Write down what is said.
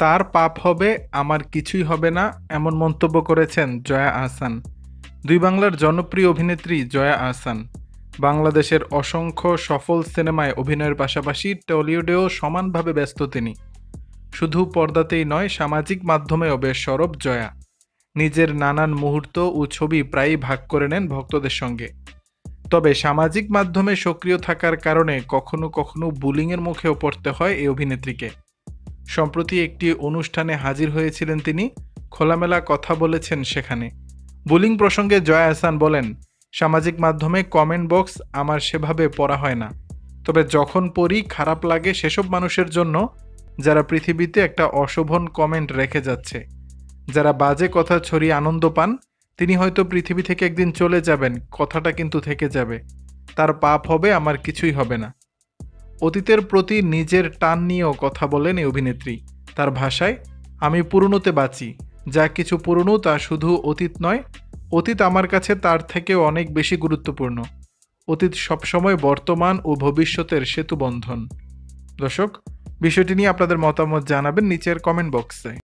তার পাপ হবে, আমার কিছুই হবে না, এমন মন্তব্য করেছেন জয়া আহসান। দুই বাংলার জনপ্রিয় অভিনেত্রী জয়া আহসান বাংলাদেশের অসংখ্য সফল সিনেমায় অভিনয়ের পাশাপাশি টলিউডেও সমানভাবে ব্যস্ত তিনি। শুধু পর্দাতেই নয়, সামাজিক মাধ্যমেও বেশ সরব জয়া। নিজের নানান মুহূর্ত ও ছবি প্রায়ই ভাগ করে নেন ভক্তদের সঙ্গে। তবে সামাজিক মাধ্যমে সক্রিয় থাকার কারণে কখনো কখনো বুলিংয়ের মুখেও পড়তে হয় এই অভিনেত্রীকে। সম্প্রতি একটি অনুষ্ঠানে হাজির হয়েছিলেন তিনি, খোলামেলা কথা বলেছেন সেখানে। বুলিং প্রসঙ্গে জয়া আহসান বলেন, সামাজিক মাধ্যমে কমেন্ট বক্স আমার সেভাবে পড়া হয় না, তবে যখন পড়ি খারাপ লাগে সেসব মানুষের জন্য যারা পৃথিবীতে একটা অশোভন কমেন্ট রেখে যাচ্ছে, যারা বাজে কথা ছড়িয়ে আনন্দ পান। তিনি হয়তো পৃথিবী থেকে একদিন চলে যাবেন, কথাটা কিন্তু থেকে যাবে। তার পাপ হবে, আমার কিছুই হবে না। অতীতের প্রতি নিজের টান নিয়েও কথা বলেন এই অভিনেত্রী। তার ভাষায়, আমি পুরনোতে বাঁচি, যা কিছু পুরনো তা শুধু অতীত নয়, অতীত আমার কাছে তার থেকেও অনেক বেশি গুরুত্বপূর্ণ। অতীত সবসময় বর্তমান ও ভবিষ্যতের সেতু বন্ধন। দর্শক, বিষয়টি নিয়ে আপনাদের মতামত জানাবেন নিচের কমেন্ট বক্সে।